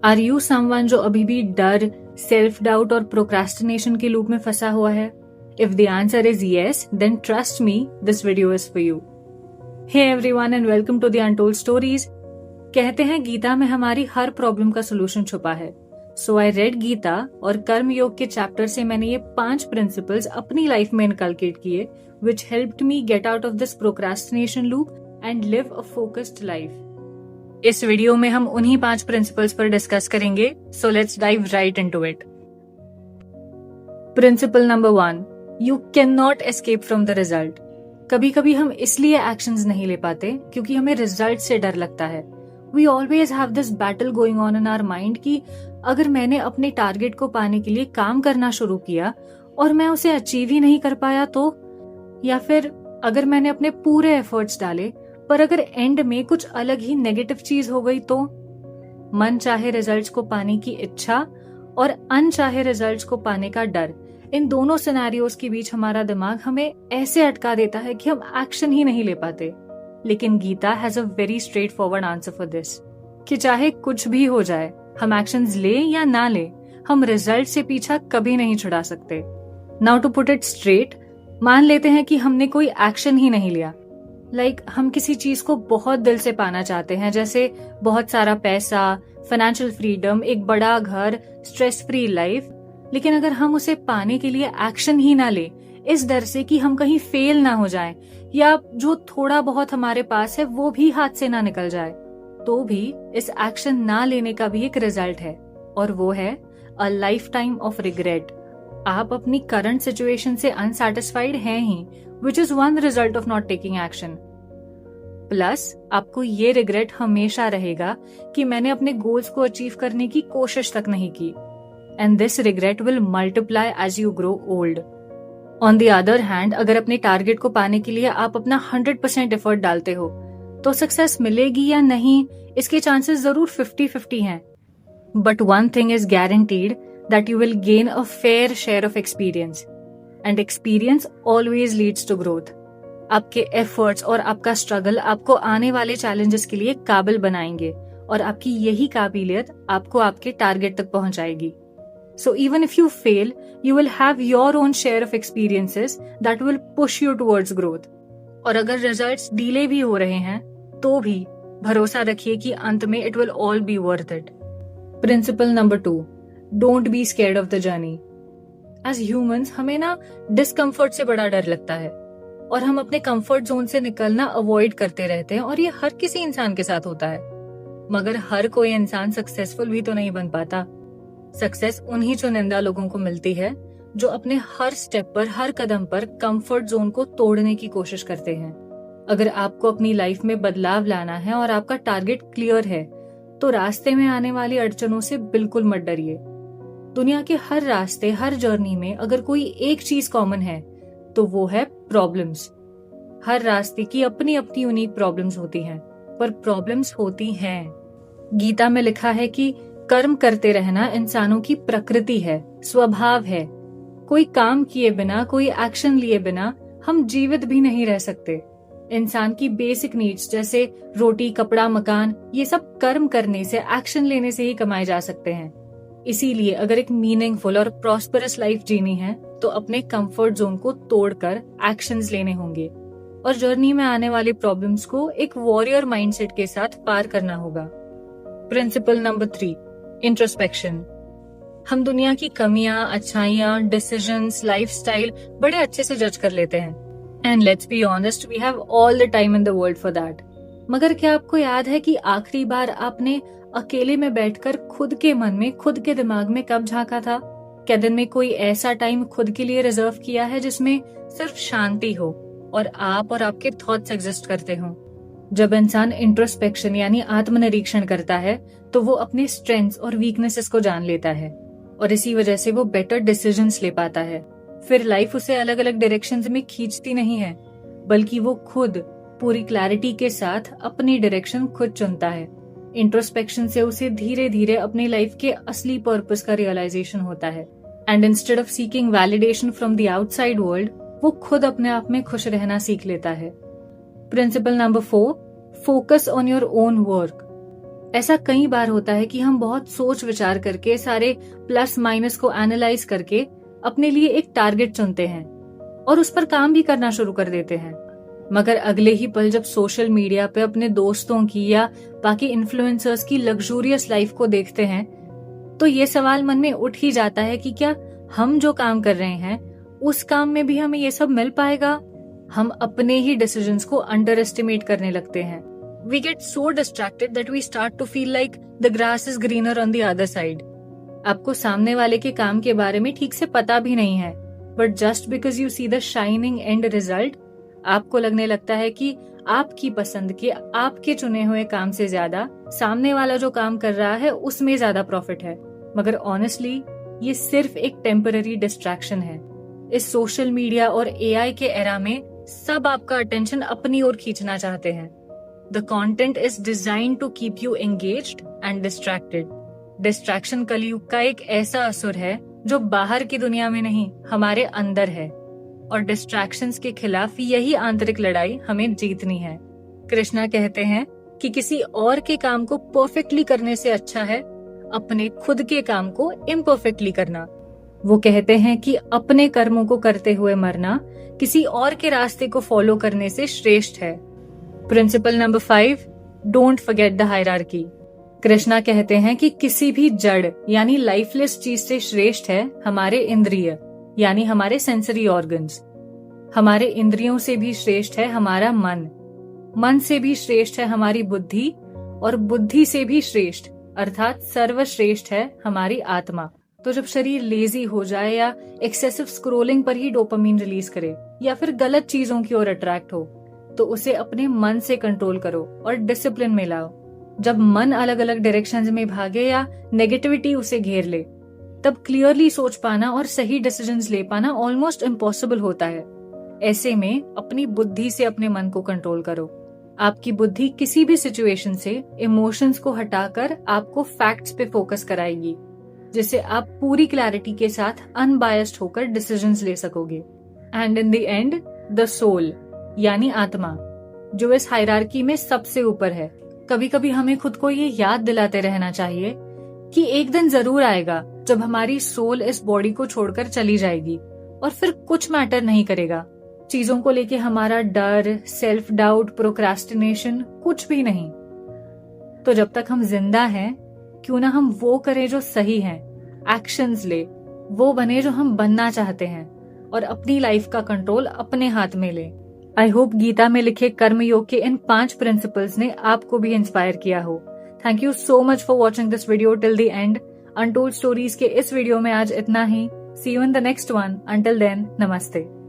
Are you someone जो अभी भी डर, सेल्फ डाउट और प्रोक्रेस्टिनेशन के लूप में फंसा हुआ है? If the answer is yes, then trust me, this video is for you. Hey everyone and welcome to the untold stories. कहते हैं गीता में हमारी हर प्रॉब्लम का सोल्यूशन छुपा है। सो आई रेड गीता और कर्म योग के चैप्टर से मैंने ये 5 प्रिंसिपल्स अपनी लाइफ में इनकलकेट किए, which helped me get out of this procrastination loop and live a focused life. इस वीडियो में हम उन्हीं 5 प्रिंसिपल्स पर डिस्कस करेंगे, so let's dive right into it. Principle number 1, you can not escape from the result. कभी कभी हम इसलिए एक्शंस नहीं ले पाते क्योंकि हमें रिजल्ट से डर लगता है। We always have this battle going on in our mind कि अगर मैंने अपने टारगेट को पाने के लिए काम करना शुरू किया और मैं उसे अचीव ही नहीं कर पाया तो, या फिर अगर मैंने अपने पूरे एफर्ट्स डाले पर अगर एंड में कुछ अलग ही नेगेटिव चीज हो गई तो। मन चाहे रिजल्ट्स को पाने की इच्छा और अनचाहे रिजल्ट्स को पाने का डर, इन दोनों सिनेरियोस के बीच हमारा दिमाग हमें ऐसे अटका देता है कि हम एक्शन ही नहीं ले पाते। लेकिन Gita has a very straightforward answer for this, कि चाहे कुछ भी हो जाए, हम एक्शंस ले या ना ले, हम रिजल्ट से पीछा कभी नहीं छुड़ा सकते। Now to put it straight, मान लेते हैं कि हमने कोई एक्शन ही नहीं लिया। हम किसी चीज को बहुत दिल से पाना चाहते हैं, जैसे बहुत सारा पैसा, फाइनेंशियल फ्रीडम, एक बड़ा घर, स्ट्रेस फ्री लाइफ। लेकिन अगर हम उसे पाने के लिए एक्शन ही ना ले, इस डर से कि हम कहीं फेल ना हो जाएं, या जो थोड़ा बहुत हमारे पास है वो भी हाथ से ना निकल जाए, तो भी इस एक्शन ना लेने का भी एक रिजल्ट है, और वो है a lifetime of regret. आप अपनी करंट सिचुएशन से अनसैटिस्फाइड हैं ही, which is one result of not taking action. Plus आपको ये रिग्रेट हमेशा रहेगा कि मैंने अपने गोल्स को अचीव करने की कोशिश तक नहीं की, and this regret will multiply as you grow old. On the other hand, अगर अपने टारगेट को पाने के लिए आप अपना 100% एफर्ट डालते हो, तो सक्सेस मिलेगी या नहीं, इसके चांसेस जरूर 50-50 हैं। But one thing is guaranteed, that you will gain a fair share of experience, and experience always leads to growth. आपके efforts और आपका struggle आपको आने वाले challenges के लिए काबिल बनाएंगे, और आपकी यही काबिलियत आपको आपके टारगेट तक पहुंचाएगी। So even if you fail, you will have your own share of experiences that will push you towards growth. और अगर results delay भी हो रहे हैं, तो भी भरोसा रखिए कि अंत में it will all be worth it. Principle number 2, don't be scared of the journey. As humans हमें ना डिस्कम्फर्ट से बड़ा डर लगता है, और हम अपने कंफर्ट जोन से निकलना अवॉइड करते रहते हैं, और ये हर किसी इंसान के साथ होता है। मगर हर कोई इंसान सक्सेसफुल भी तो नहीं बन पाता। सक्सेस उन्हीं चुनिंदा लोगों को मिलती है जो अपने हर स्टेप पर, हर कदम पर कंफर्ट जोन को तोड़ने की कोशिश करते हैं। अगर आपको अपनी लाइफ में बदलाव लाना है और आपका टारगेट क्लियर है, तो रास्ते में आने वाली अड़चनों से बिल्कुल मत डरिए। दुनिया के हर रास्ते, हर जर्नी में अगर कोई एक चीज कॉमन है तो वो है प्रॉब्लम्स। हर रास्ते की अपनी अपनी यूनिक प्रॉब्लम्स होती हैं, पर प्रॉब्लम्स होती हैं। गीता में लिखा है कि कर्म करते रहना इंसानों की प्रकृति है, स्वभाव है। कोई काम किए बिना, कोई एक्शन लिए बिना हम जीवित भी नहीं रह सकते। इंसान की बेसिक नीड्स जैसे रोटी, कपड़ा, मकान, ये सब कर्म करने से, एक्शन लेने से ही कमाए जा सकते हैं। इसीलिए अगर एक मीनिंगफुल और प्रॉस्परस लाइफ जीनी है, तो अपने कंफर्ट जोन को तोड़कर एक्शंस लेने होंगे, और जर्नी में आने वाली प्रॉब्लम्स को एक वॉरियर माइंडसेट के साथ पार करना होगा। Principle number 3, introspection. हम दुनिया की कमियां, अच्छाइयां, डिसीजंस, लाइफस्टाइल बड़े अच्छे से जज कर लेते हैं, and let's be honest, we have all the time in the world for that. मगर क्या आपको याद है कि आखिरी बार आपने अकेले में बैठकर खुद के मन में, खुद के दिमाग में कब झांका था? क्या दिन में कोई ऐसा टाइम खुद के लिए रिजर्व किया है जिसमें सिर्फ शांति हो और आप और आपके थॉट्स एग्जिस्ट करते हो? जब इंसान इंट्रोस्पेक्शन यानी आत्मनिरीक्षण करता है, तो वो अपने स्ट्रेंथ्स और वीकनेसेस को जान लेता है, और इसी वजह से वो बेटर डिसीजंस ले पाता है। फिर लाइफ उसे अलग अलग डायरेक्शंस में खींचती नहीं है, बल्कि वो खुद पूरी क्लैरिटी के साथ अपनी डायरेक्शन खुद चुनता है। इंट्रोस्पेक्शन से उसे धीरे धीरे अपनी लाइफ के असली पर्पस का रियलाइजेशन होता है, and instead of seeking validation from the outside world, वो खुद अपने आप में खुश रहना सीख लेता है। Principle number 4, focus on your own work. ऐसा कई बार होता है कि हम बहुत सोच विचार करके सारे प्लस माइनस को एनालाइज करके अपने लिए एक टारगेट चुनते हैं और उस पर काम भी करना शुरू कर देते हैं, मगर अगले ही पल जब सोशल मीडिया पे अपने दोस्तों की या बाकी इन्फ्लुएंसर्स की लग्जूरियस लाइफ को देखते हैं तो ये सवाल मन में उठ ही जाता है कि क्या हम जो काम कर रहे हैं उस काम में भी हमें ये सब मिल पाएगा। हम अपने ही डिसीजंस को अंडर एस्टिमेट करने लगते हैं। We get so distracted that we start to feel like the grass is greener on the other side. आपको सामने वाले के काम के बारे में ठीक से पता भी नहीं है, but just because you see the shining and result, आपको लगने लगता है कि आपकी पसंद के आपके चुने हुए काम से ज्यादा सामने वाला जो काम कर रहा है उसमें ज्यादा प्रॉफिट है। मगर ऑनेस्टली ये सिर्फ एक टेम्पररी डिस्ट्रैक्शन है। इस सोशल मीडिया और एआई के एरा में सब आपका अटेंशन अपनी ओर खींचना चाहते हैं। The content is designed to keep you engaged and distracted. Distraction Kalyug का एक ऐसा असुर है जो बाहर की दुनिया में नहीं, हमारे अंदर है, और डिस्ट्रैक्शंस के खिलाफ यही आंतरिक लड़ाई हमें जीतनी है। कृष्णा कहते हैं कि किसी और के काम को परफेक्टली करने से अच्छा है अपने खुद के काम को इम्परफेक्टली करना। वो कहते हैं कि अपने कर्मों को करते हुए मरना किसी और के रास्ते को फॉलो करने से श्रेष्ठ है। Principle number 5, don't forget the hierarchy. Krishna कहते हैं कि किसी भी जड़ यानी लाइफलेस चीज से श्रेष्ठ है हमारे इंद्रिय यानी हमारे सेंसरी ऑर्गन्स। हमारे इंद्रियों से भी श्रेष्ठ है हमारा मन, मन से भी श्रेष्ठ है हमारी बुद्धि, और बुद्धि से भी श्रेष्ठ अर्थात सर्वश्रेष्ठ है हमारी आत्मा। तो जब शरीर लेजी हो जाए या एक्सेसिव स्क्रोलिंग पर ही डोपामीन रिलीज करे या फिर गलत चीजों की ओर अट्रैक्ट हो, तो उसे अपने मन से कंट्रोल करो और डिसिप्लिन में लाओ। जब मन अलग अलग डायरेक्शंस में भागे या नेगेटिविटी उसे घेर ले, तब क्लियरली सोच पाना और सही डिसीजंस ले पाना ऑलमोस्ट इम्पॉसिबल होता है। ऐसे में अपनी बुद्धि से अपने मन को कंट्रोल करो। आपकी बुद्धि किसी भी सिचुएशन से इमोशंस को हटाकर आपको फैक्ट्स पे फोकस कराएगी, जिससे आप पूरी क्लैरिटी के साथ अनबायस्ड होकर डिसीजंस ले सकोगे। And in the end the soul यानी आत्मा, जो इस हायरार्की में सबसे ऊपर है। कभी कभी हमें खुद को ये याद दिलाते रहना चाहिए कि एक दिन जरूर आएगा जब हमारी सोल इस बॉडी को छोड़कर चली जाएगी और फिर कुछ मैटर नहीं करेगा। चीजों को लेके हमारा डर, सेल्फ डाउट, प्रोक्रास्टिनेशन कुछ भी नहीं। तो जब तक हम जिंदा हैं, क्यों ना हम वो करें जो सही है, एक्शंस ले, वो बने जो हम बनना चाहते हैं और अपनी लाइफ का कंट्रोल अपने हाथ में ले। आई होप गीता में लिखे कर्म योग के इन 5 प्रिंसिपल्स ने आपको भी इंस्पायर किया हो। Thank you so much for watching this video till the end. Untold stories के इस वीडियो में आज इतना ही। See you in the next one. Until then, नमस्ते।